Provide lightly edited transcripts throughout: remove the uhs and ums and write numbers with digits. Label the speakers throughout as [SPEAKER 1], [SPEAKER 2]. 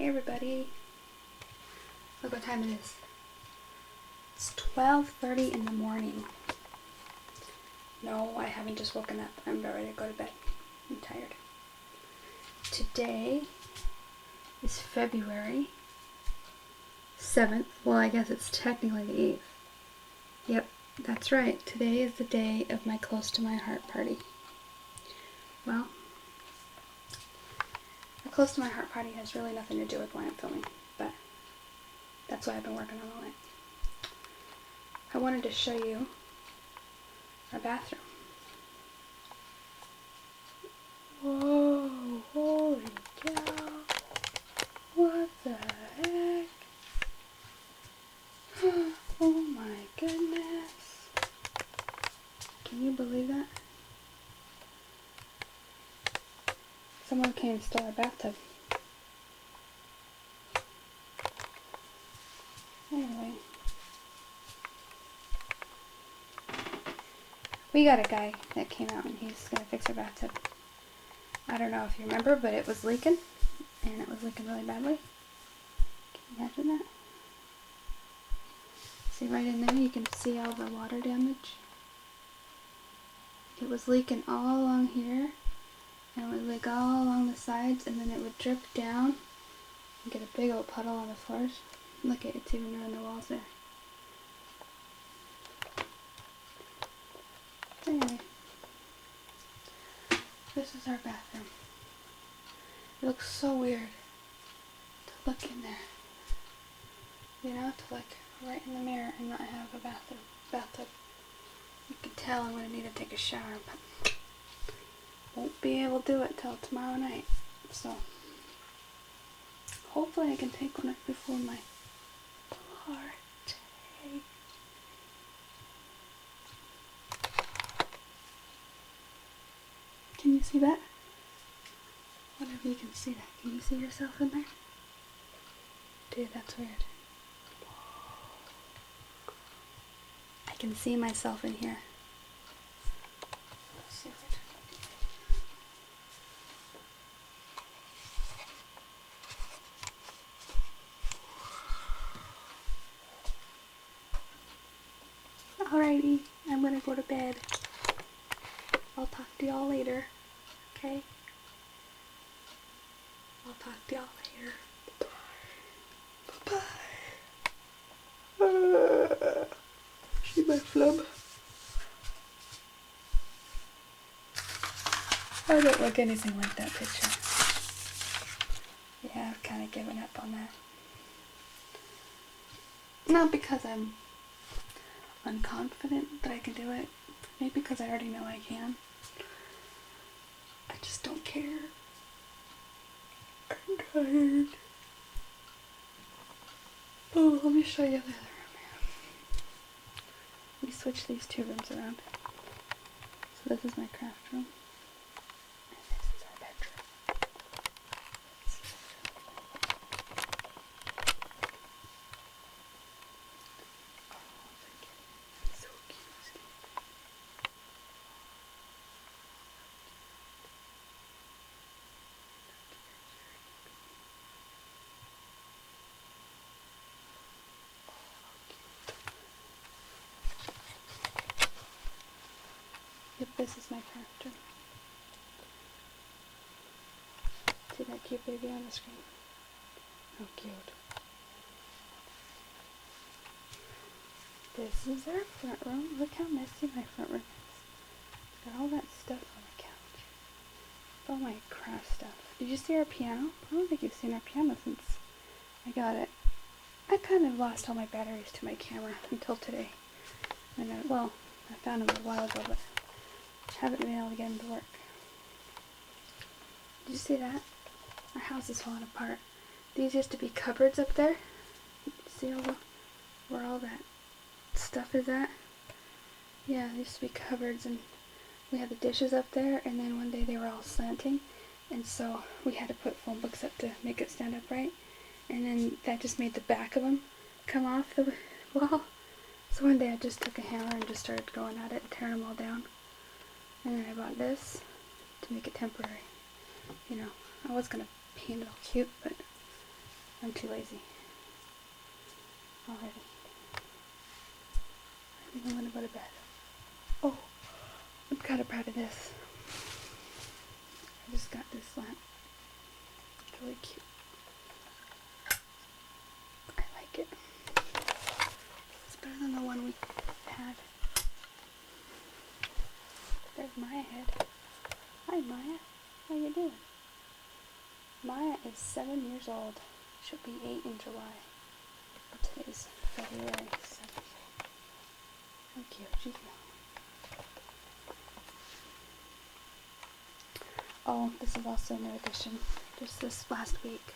[SPEAKER 1] Hey everybody, look what time it is. It's 12:30 in the morning. No, I haven't just woken up. I'm about ready to go to bed. I'm tired. Today is February 7th. Well, I guess it's technically the 8th. Yep, that's right. Today is the day of my Close to My Heart party. Well, the Close to My Heart party has really nothing to do with why I'm filming, but that's why I've been working on all night. I wanted to show you our bathroom. Whoa, holy cow. What the heck? Oh my goodness. Can you believe that? Someone came and stole our bathtub. Anyway. We got a guy that came out and he's going to fix our bathtub. I don't know if you remember, but it was leaking. And it was leaking really badly. Can you imagine that? See right in there, you can see all the water damage. It was leaking all along here. And it would leak all along the sides. And then it would drip down. And get a big old puddle on the floors. Look at it, it's even around the walls there. Anyway, this is our bathroom. It looks so weird to look in there. You know, to look right in the mirror and not have a bathtub. You can tell I'm going to need to take a shower, but won't be able to do it till tomorrow night. So, hopefully I can take one up before my party. Can you see that? Whatever you can see that. Can you see yourself in there? Dude, that's weird. I can see myself in here. Let's see if I turn Alrighty, I'm gonna go to bed. I'll talk to y'all later. Okay? I'll talk to y'all later. Bye-bye. See my flub? I don't look anything like that picture. Yeah, I've kind of given up on that. Not because I'm unconfident that I can do it. Maybe because I already know I can. I just don't care. I'm tired. Oh, let me show you the other room here. Let me switch these two rooms around. So this is my craft room. And this is our bedroom. Oh, so cute. Yep, this is my craft room. See that cute baby on the screen? How cute. This is our front room. Look how messy my front room is. Got all that stuff on the couch. All my craft stuff. Did you see our piano? I don't think you've seen our piano since I got it. I kind of lost all my batteries to my camera until today. And I found them a while ago, but haven't been able to get them to work. Did you see that? Our house is falling apart. These used to be cupboards up there. See where all that stuff is at? Yeah, there used to be cupboards, and we had the dishes up there, and then one day they were all slanting, and so we had to put phone books up to make it stand upright, and then that just made the back of them come off the wall. So one day I just took a hammer and just started going at it and tearing them all down. And then I bought this to make it temporary. You know, I was going to paint it all cute, but I'm too lazy already. I think I'm gonna go to bed. Oh, I'm kind of proud of this. I just got this lamp. It's really cute. I like it. It's better than the one we had. There's Maya head. Hi Maya, how you doing? Maya is 7 years old. She'll be 8 in July. Today's February 7th. How cute she is. Oh, this is also a new edition. Just this last week.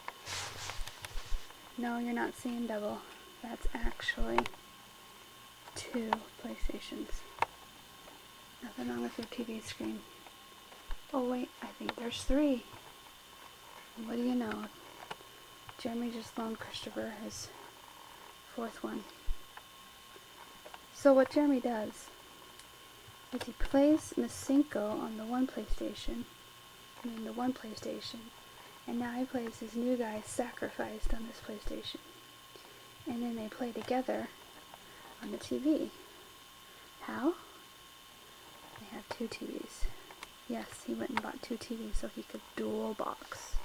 [SPEAKER 1] No, you're not seeing double. That's actually 2 PlayStations. Nothing wrong with your TV screen. Oh wait, I think there's 3. And what do you know? Jeremy just loaned Christopher his 4th one. So what Jeremy does is he plays Masinko on the one PlayStation, and now he plays his new guy Sacrificed on this PlayStation. And then they play together on the TV. How? They have 2 TVs. Yes, he went and bought 2 TVs so he could dual box.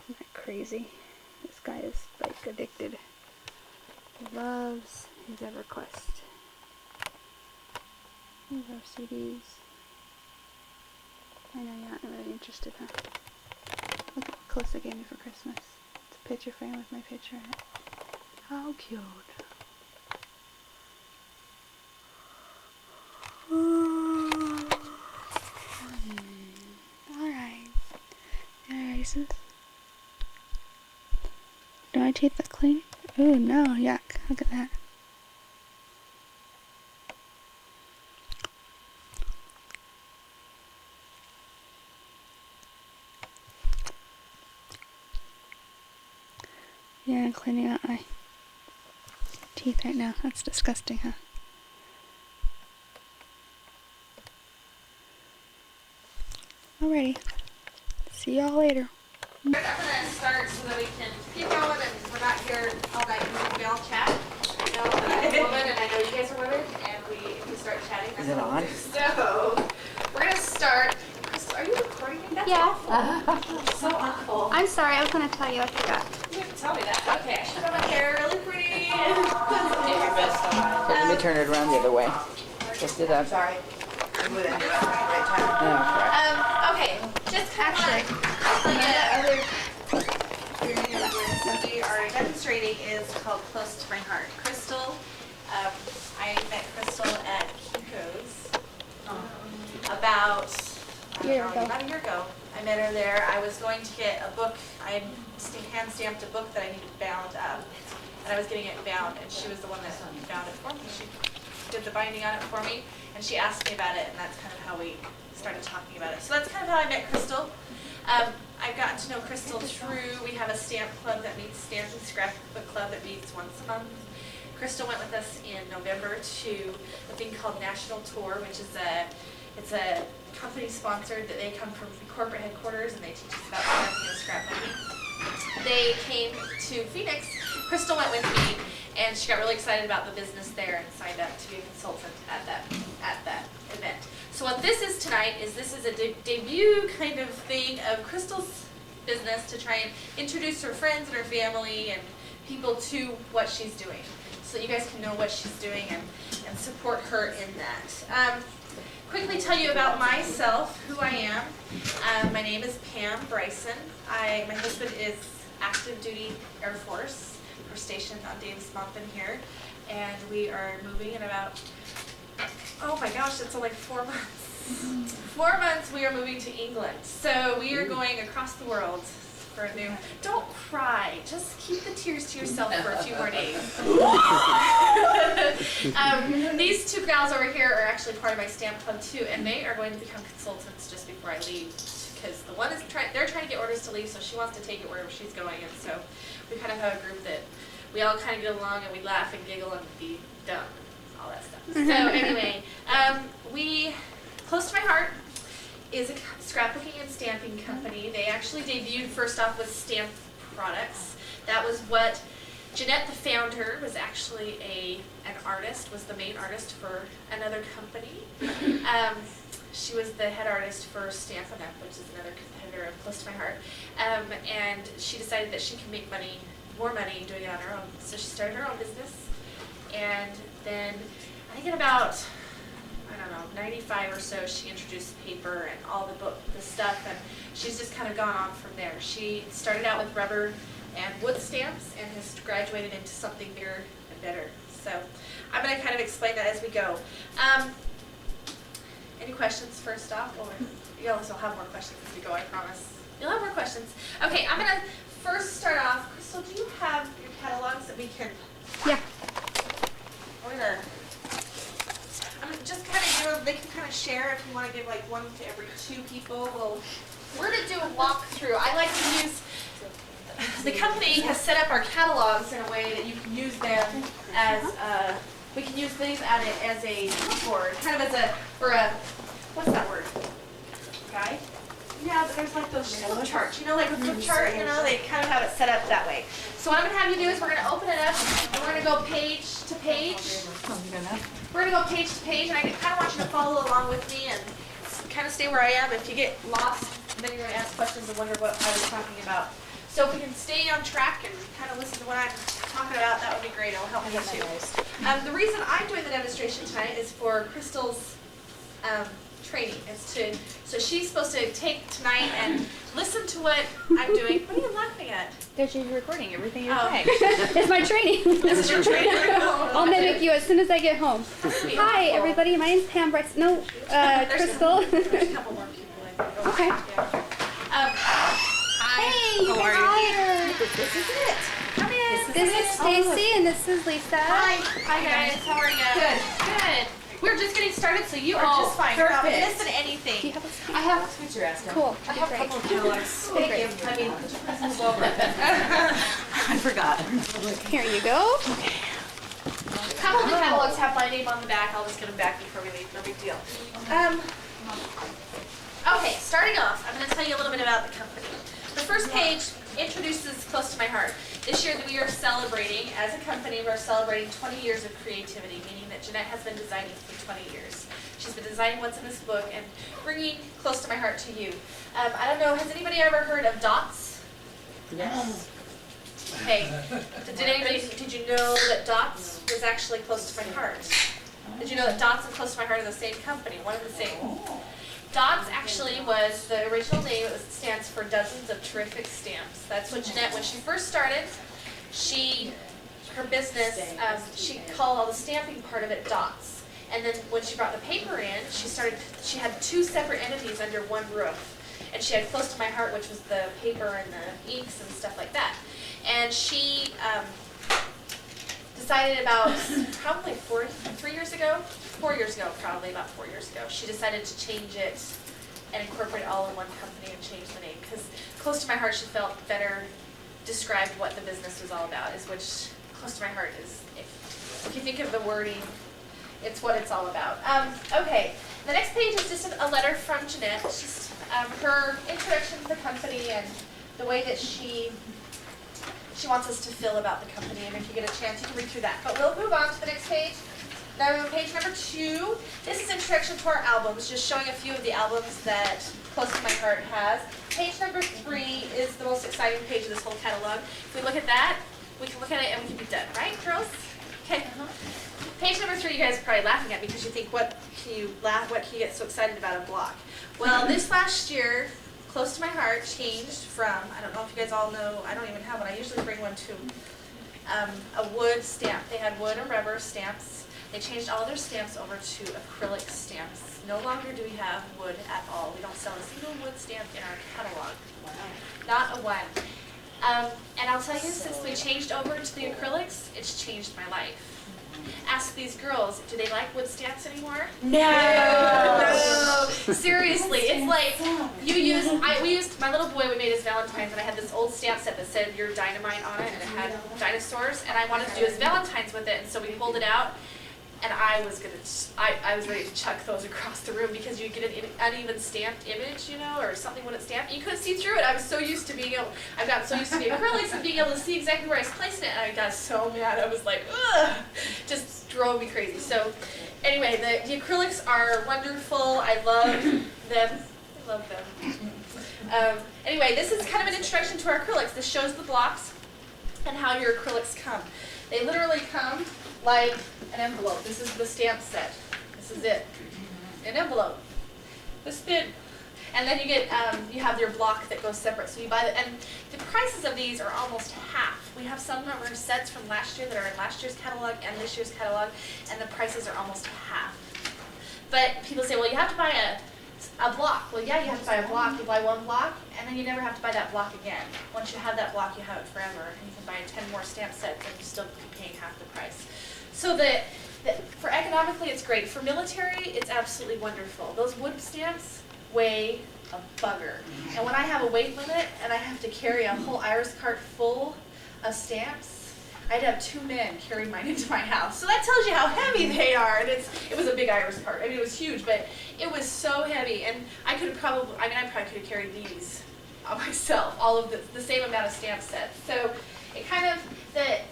[SPEAKER 1] Isn't that crazy? This guy is like addicted. He loves his EverQuest. These are CDs. I know you're not really interested, huh? Look at how close they gave me for Christmas. It's a picture frame with my picture in it. How cute. Alright. Erases. Do my teeth look clean? Ooh, no, yuck. Look at that. Yeah, I'm cleaning out my teeth right now. That's disgusting, huh? Alrighty. See y'all later.
[SPEAKER 2] I'm going to start so that we can keep going and we're not here all night and we all chat. I know that I'm a woman and I know you guys are women and if we start chatting, that's what we'll do. So, we're going to start. Crystal, are you recording me? That's awful. So awful.
[SPEAKER 1] I'm sorry, I was going to tell you, I forgot.
[SPEAKER 2] You didn't tell me that. Okay, I should have my hair really pretty.
[SPEAKER 3] Let me turn it around the other way. Just do that.
[SPEAKER 2] Sorry. I'm going to do it at the right time.
[SPEAKER 3] Oh,
[SPEAKER 2] Okay, just kind of like we are demonstrating is called Close to My Heart. Crystal, I met Crystal at Kinko's about a year ago. I met her there. I was going to get a book. I hand stamped a book that I needed bound up, and I was getting it bound, and she was the one that bound it for me. She did the binding on it for me, and she asked me about it, and that's kind of how we started talking about it. So that's kind of how I met Crystal. I've gotten to know Crystal through, we have a stamp club that meets, Stamping Scrapbook Club that meets once a month. Crystal went with us in November to a thing called National Tour, which is it's a company sponsored that they come from the corporate headquarters and they teach us about stamping and scrapbooking. They came to Phoenix. Crystal went with me and she got really excited about the business there and signed up to be a consultant at that event. So what this is tonight is this is a debut kind of thing of Crystal's business to try and introduce her friends and her family and people to what she's doing, so you guys can know what she's doing and support her in that. Quickly tell you about myself, who I am. My name is Pam Bryson. My husband is active duty Air Force. We're stationed on Davis Mountain here, and we are moving in about, oh my gosh, it's like 4 months. 4 months we are moving to England. So we are going across the world for a new, don't cry, just keep the tears to yourself for a few more days. These 2 gals over here are actually part of my stamp club too, and they are going to become consultants just before I leave, because the one is they're trying to get orders to leave, so she wants to take it wherever she's going, and so we kind of have a group that we all kind of get along and we laugh and giggle and be dumb and all that stuff. So anyway, Close to My Heart is a scrapbooking and stamping company. They actually debuted first off with stamp products. That was what Jeanette, the founder, was actually an artist, was the main artist for another company. She was the head artist for Stampin' Up!, which is another competitor of close to my heart. And she decided that she could make more money doing it on her own. So she started her own business. And then I think in about, I don't know, 95 or so, she introduced paper and all the stuff, and she's just kind of gone on from there. She started out with rubber and wood stamps and has graduated into something bigger and better. So I'm going to kind of explain that as we go. Any questions first off? Or you always will have more questions as we go, I promise. You'll have more questions. Okay, I'm going to first start off. Crystal, do you have your catalogs that we can...
[SPEAKER 1] Yeah.
[SPEAKER 2] We're going to... just kind of they can kind of share if you want to give like one to every 2 people. We're going to do a walkthrough. I like to use... The company has set up our catalogs in a way that you can use them as we can use these as a board, kind of as what's that word? Guide? Yeah, but there's like those flip charts, like a flip chart, they kind of have it set up that way. So what I'm going to have you do is we're going to open it up and we're going to go page to page. We're going to go page to page, and I kind of want you to follow along with me and kind of stay where I am. If you get lost, then you're going to ask questions and wonder what I was talking about. So if we can stay on track and kind of listen to what I'm talking about, that would be great. It'll help me too. The reason I'm doing the demonstration tonight is for Crystal's training. So she's supposed to take tonight and listen to what I'm doing. What are you laughing at?
[SPEAKER 3] There's you recording everything you're saying.
[SPEAKER 1] It's my training.
[SPEAKER 2] This is your training?
[SPEAKER 1] I'll mimic you as soon as I get home. Hi, everybody. My name's Pam Bryce. No, Crystal.
[SPEAKER 2] There's a couple more people.
[SPEAKER 1] Okay. Hey, you guys are here.
[SPEAKER 2] This is it. Come in.
[SPEAKER 1] This is Stacy and this is Lisa.
[SPEAKER 2] Hi. Hi guys. How are you? Good. Good. We're just getting started, so you are just fine.
[SPEAKER 3] Perfect.
[SPEAKER 2] You're not missing anything.
[SPEAKER 1] Do you have a
[SPEAKER 3] I have a picture asked.
[SPEAKER 1] Cool.
[SPEAKER 2] I have a couple of catalogs. Thank you. I mean, could you please move over?
[SPEAKER 3] I forgot.
[SPEAKER 1] Here you go.
[SPEAKER 2] A couple of the catalogs have my name on the back. I'll just get them back before we leave. No big deal. Okay, starting off, I'm going to tell you a little bit about the company. The first page introduces Close to My Heart. This year we are celebrating, as a company, we're celebrating 20 years of creativity, meaning that Jeanette has been designing for 20 years. She's been designing what's in this book and bringing Close to My Heart to you. I don't know, has anybody ever heard of dots?
[SPEAKER 3] Yes.
[SPEAKER 2] Okay. Did you know that dots was actually Close to My Heart? Did you know that dots and Close to My Heart are the same company, one and the same? Dots actually was the original name. It stands for Dozens of Terrific Stamps. That's what Jeanette, when she first started, her business, she called all the stamping part of it dots. And then when she brought the paper in, she had 2 separate entities under one roof. And she had Close to My Heart, which was the paper and the inks and stuff like that. And she decided about probably 4 years ago, about 4 years ago, she decided to change it and incorporate it all in one company and change the name. Because Close to My Heart, she felt better described what the business was all about, which Close to My Heart is, if you think of the wording, it's what it's all about. Okay, the next page is just a letter from Jeanette. It's just her introduction to the company and the way that she wants us to feel about the company. And if you get a chance, you can read through that. But we'll move on to the next page. Now we're on page number 2. This is introduction to our albums, just showing a few of the albums that Close to My Heart has. Page number 3 is the most exciting page of this whole catalog. If we look at that, we can look at it and we can be done, right, girls? Okay. Page number 3, you guys are probably laughing at because you think, what can you get so excited about a block? Well, this last year, Close to My Heart changed from, I don't know if you guys all know, I don't even have one, I usually bring one too, a wood stamp. They had wood and rubber stamps. They changed all their stamps over to acrylic stamps. No longer do we have wood at all. We don't sell a single wood stamp in our catalog. Not a one. And I'll tell you, since we changed over to the acrylics, it's changed my life. Ask these girls, do they like wood stamps anymore? No. Seriously, it's like we used my little boy. We made his Valentine's, and I had this old stamp set that said "You're Dynamite" on it, and it had dinosaurs. And I wanted to do his Valentine's with it, and so we pulled it out. and I was ready to chuck those across the room because you get an uneven stamped image, you know, or something wouldn't stamp. You couldn't see through it. I was so used to being able, I've gotten so used to the acrylics and being able to see exactly where I was placing it, and I got so mad. I was like, ugh, just drove me crazy. So anyway, the acrylics are wonderful. I love them. I love them. Anyway, this is kind of an introduction to our acrylics. This shows the blocks and how your acrylics come. They literally come like an envelope. This is the stamp set. This is it. An envelope. This thin. And then you get, you have your block that goes separate. So you buy the, and the prices of these are almost half. We have some that were sets from last year that are in last year's catalog and this year's catalog, and the prices are almost half. But people say, well, you have to buy a block. Well, yeah, you have to buy a block. You buy one block, and then you never have to buy that block again. Once you have that block, you have it forever, and you can buy 10 more stamp sets, and you still be paying half the price. So for economically, it's great. For military, it's absolutely wonderful. Those wood stamps weigh a bugger. And when I have a weight limit, and I have to carry a whole iris cart full of stamps, I'd have 2 men carry mine into my house. So that tells you how heavy they are. And it was a big iris cart. I mean, it was huge, but it was so heavy. And I probably could have carried these myself, all of the same amount of stamp sets. So it kind of, they're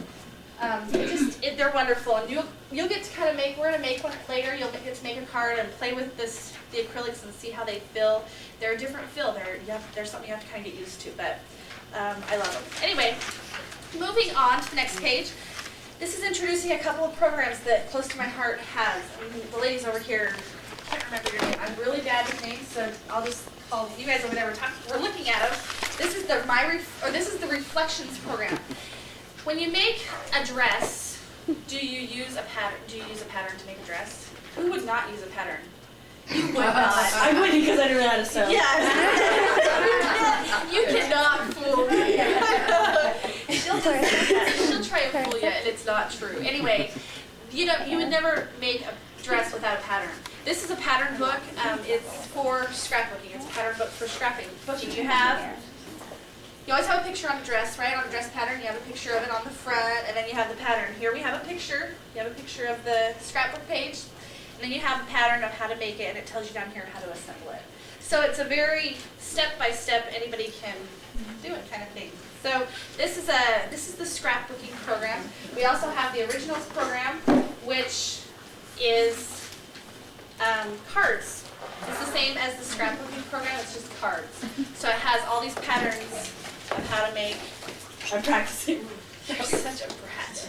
[SPEAKER 2] wonderful. And you'll get to kind of make, we're going to make one later. You'll get to make a card and play with the acrylics and see how they feel. They're a different feel. There's something you have to kind of get used to, but I love them. Anyway. Moving on to the next page, this is introducing a couple of programs that Close to My Heart has. The ladies over here, I can't remember your name. I'm really bad with names, so I'll just call you guys over there. We're looking at them. This is the Reflections program. When you make a dress, do you use a pattern? Do you use a pattern to make a dress? Who would not use a pattern? You would not.
[SPEAKER 3] I wouldn't because I don't know how to sew.
[SPEAKER 2] Yes. You cannot fool me. She'll try and fool you, and it's not true. Anyway, you would never make a dress without a pattern. This is a pattern book. It's for scrapbooking. It's a pattern book for scrapbooking. You always have a picture on the dress, right? On a dress pattern, you have a picture of it on the front, and then you have the pattern. Here we have a picture. You have a picture of the scrapbook page. And then you have a pattern of how to make it, and it tells you down here how to assemble it. So it's a very step-by-step, anybody can do it kind of thing. So this is the scrapbooking program. We also have the originals program, which is cards. It's the same as the scrapbooking program, it's just cards. So it has all these patterns of how to make.
[SPEAKER 3] I'm practicing.
[SPEAKER 2] You're such a brat.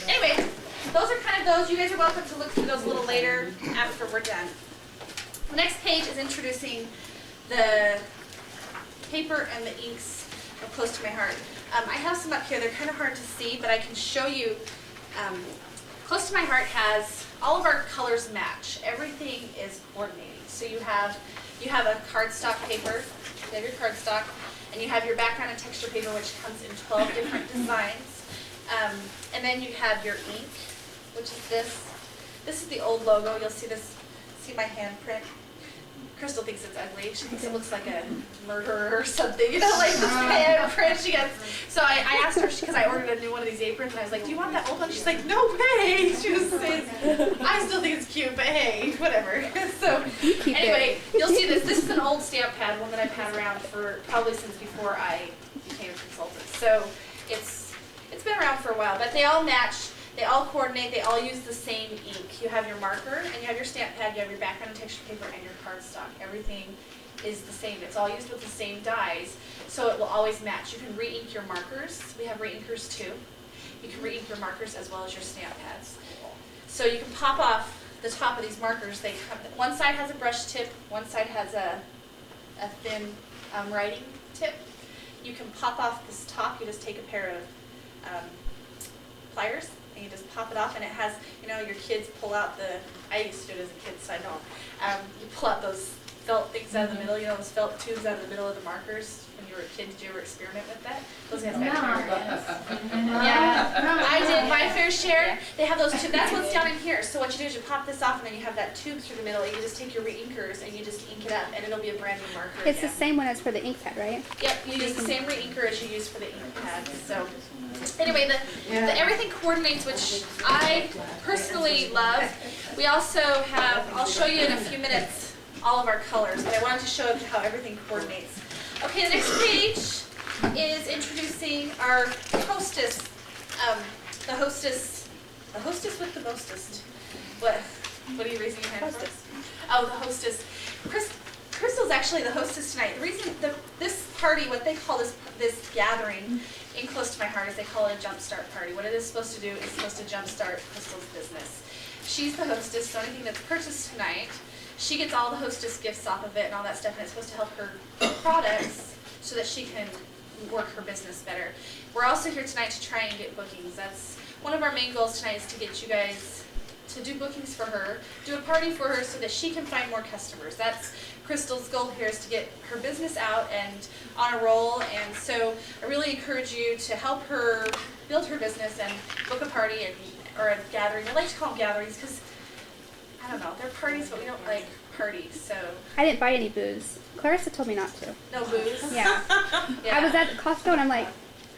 [SPEAKER 2] Anyway, those are kind of those. You guys are welcome to look through those a little later after we're done. The next page is introducing the paper and the inks of Close to My Heart. I have some up here. They're kind of hard to see, but I can show you. Close to My Heart has all of our colors match. Everything is coordinating. So you have a cardstock paper. You have your cardstock, and you have your background and texture paper, which comes in 12 different designs. And then you have your ink, which is this. This is the old logo. You'll see this. See my handprint. Crystal thinks it's ugly. She thinks it looks like a murderer or something, you know, like this handprint. She gets. So I asked her because I ordered a new one of these aprons, and I was like, "Do you want that old one?" She's like, "No way." She just says, "I still think it's cute, but hey, whatever." So anyway, you'll see this. This is an old stamp pad, one that I've had around for probably since before I became a consultant. So it's been around for a while, but they all match. They all coordinate, they all use the same ink. You have your marker, and you have your stamp pad, you have your background and texture paper, and your cardstock. Everything is the same. It's all used with the same dyes, so it will always match. You can re-ink your markers. We have re-inkers too. You can re-ink your markers as well as your stamp pads. So you can pop off the top of these markers. They come, one side has a brush tip, one side has a thin writing tip. You can pop off this top. You just take a pair of pliers, and you just pop it off, and it has, you know, your kids pull out I used to do it as a kid, so I know. You pull out those felt things out of the middle, you know, those felt tubes out of the middle of the markers when you were a kid. Did you ever experiment with that? Those guys got Yeah, I did my fair share. They have those tubes. That's what's down in here. So what you do is you pop this off, and then you have that tube through the middle. You just take your re-inkers and you just ink it up, and it'll be a brand new marker.
[SPEAKER 1] It's
[SPEAKER 2] again.
[SPEAKER 1] the same one as for the ink pad, right?
[SPEAKER 2] Yep, you use the same re-inker as you use for the ink pad. So anyway, the everything coordinates, which I personally love. We also have, I'll show you in a few minutes, all of our colors, but I wanted to show you how everything coordinates. Okay, the next page is introducing our hostess, the hostess with the mostest. What are you raising your hand for? Oh, the hostess. Crystal's actually the hostess tonight. The reason this party, what they call this gathering in Close to My Heart, is they call it a jumpstart party. What it is supposed to do is supposed to jumpstart Crystal's business. She's the hostess, so anything that's purchased tonight, she gets all the hostess gifts off of it and all that stuff, and it's supposed to help her products so that she can work her business better. We're also here tonight to try and get bookings. That's one of our main goals tonight, is to get you guys to do bookings for her, do a party for her so that she can find more customers. That's Crystal's goal here, is to get her business out and on a roll. And so I really encourage you to help her build her business and book a party or a gathering. I like to call them gatherings because, I don't know, they're parties, but we don't like parties, so.
[SPEAKER 1] I didn't buy any booze. Clarissa told me not to.
[SPEAKER 2] No booze?
[SPEAKER 1] Yeah.
[SPEAKER 2] Yeah.
[SPEAKER 1] I was at Costco and I'm like,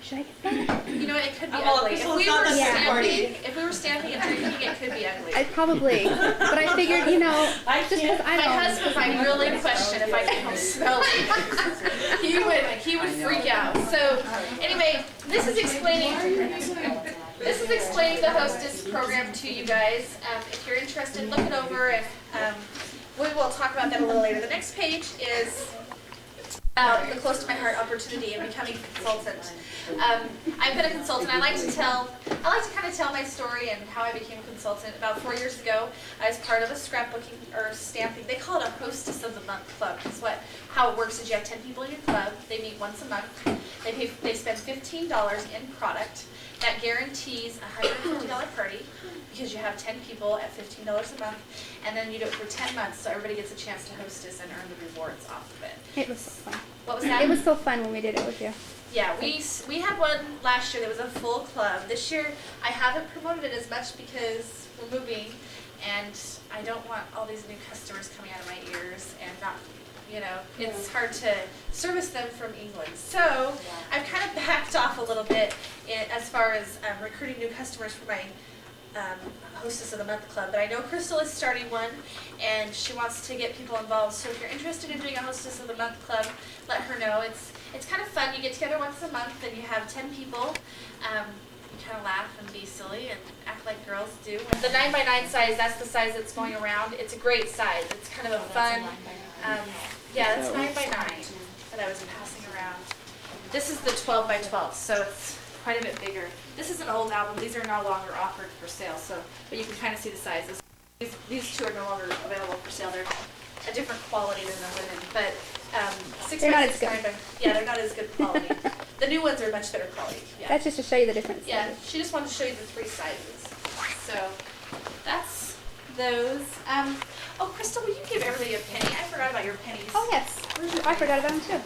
[SPEAKER 1] should I get that?
[SPEAKER 2] You know, it could be
[SPEAKER 3] Well,
[SPEAKER 2] ugly.
[SPEAKER 3] Crystal's not that
[SPEAKER 2] If we were stamping and drinking, it could be ugly.
[SPEAKER 1] I probably. But I figured, you know,
[SPEAKER 3] I
[SPEAKER 1] just because
[SPEAKER 3] can't.
[SPEAKER 1] I
[SPEAKER 2] My
[SPEAKER 1] don't.
[SPEAKER 2] husband might really question if I came home smelling. he would freak out. So anyway, this is explaining the hostess program to you guys. If you're interested, look it over, and we will talk about that a little later. The next page is about the Close to My Heart opportunity and becoming a consultant. I've been a consultant. I like to kind of tell my story and how I became a consultant. About 4 years ago, I was part of a scrapbooking or stamping. They call it a Hostess of the Month club. That's how it works. Is you have 10 people in your club. They meet once a month. They spend $15 in product. That guarantees a $150 party because you have 10 people at $15 a month, and then you do it for 10 months, so everybody gets a chance to hostess and earn the rewards off of it.
[SPEAKER 1] It was so fun.
[SPEAKER 2] What was that?
[SPEAKER 1] It was so fun when we did it with you.
[SPEAKER 2] Yeah, we had one last year that was a full club. This year I haven't promoted it as much because we're moving, and I don't want all these new customers coming out of my ears and not, you know, it's hard to service them from England. So I've kind of backed off a little bit as far as recruiting new customers for my Hostess of the Month club. But I know Crystal is starting one, and she wants to get people involved. So if you're interested in doing a Hostess of the Month club, let her know. It's kind of fun. You get together once a month, and you have 10 people. You kind of laugh and be silly and act like girls do. The 9x9 size, that's the size that's going around. It's a great size. It's kind of a fun. Yeah, that's 9x9 that I was passing around. This is the 12x12, so it's quite a bit bigger. This is an old album. These are no longer offered for sale, but you can kind of see the sizes. These two are no longer available for sale. They're a different quality than the women, but 6x6,
[SPEAKER 1] They're not as good.
[SPEAKER 2] 9x, yeah, they're not as good quality. The new ones are much better quality. Yeah.
[SPEAKER 1] That's just to show you the difference.
[SPEAKER 2] Yeah, she just wanted to show you the 3 sizes. So that's those. Oh, Crystal, will you give everybody a penny? I forgot about your pennies.
[SPEAKER 1] Oh, yes. I forgot about them, too.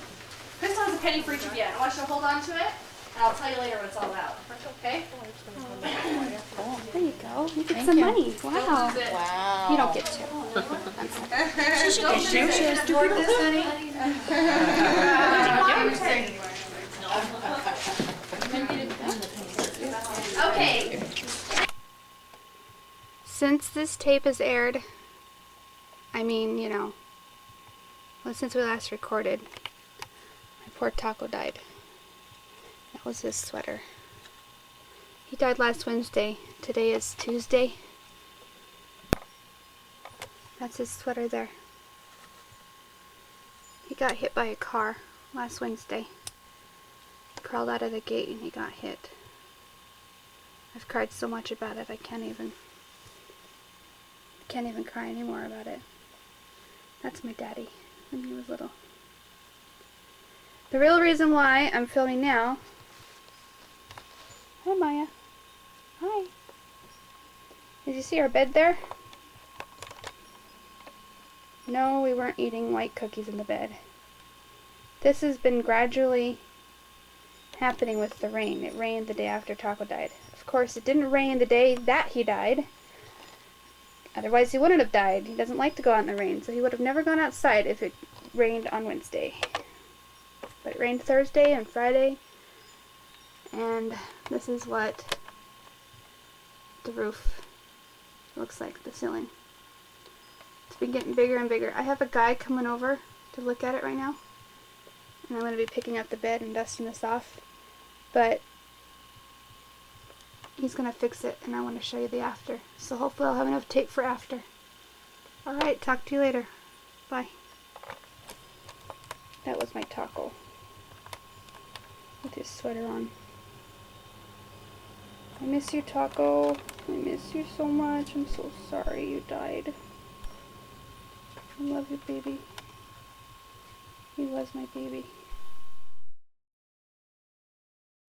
[SPEAKER 2] Crystal has a penny for each of you. I want you to hold on to it, and I'll tell you later what it's all about. Okay?
[SPEAKER 1] There you go. You get some money.
[SPEAKER 2] Don't
[SPEAKER 1] Wow.
[SPEAKER 2] lose it.
[SPEAKER 4] Wow.
[SPEAKER 1] You don't get to.
[SPEAKER 2] She should get
[SPEAKER 3] She should afford this, honey.
[SPEAKER 2] Okay.
[SPEAKER 1] Since this tape is aired, I mean, you know, well, since we last recorded, my poor Taco died. That was his sweater. He died last Wednesday. Today is Tuesday. That's his sweater there. He got hit by a car last Wednesday. He crawled out of the gate and he got hit. I've cried so much about it, I can't even cry anymore about it. That's my daddy when he was little. The real reason why I'm filming now. Hi, Maya. Hi. Did you see our bed there? No, we weren't eating white cookies in the bed. This has been gradually happening with the rain. It rained the day after Taco died. Of course, it didn't rain the day that he died. Otherwise, he wouldn't have died. He doesn't like to go out in the rain, so he would have never gone outside if it rained on Wednesday. But it rained Thursday and Friday, and this is what the roof looks like, the ceiling. It's been getting bigger and bigger. I have a guy coming over to look at it right now, and I'm going to be picking up the bed and dusting this off, but he's going to fix it, and I want to show you the after. So hopefully I'll have enough tape for after. Alright, talk to you later. Bye. That was my Taco with his sweater on. I miss you, Taco. I miss you so much. I'm so sorry you died. I love you, baby. He was my baby.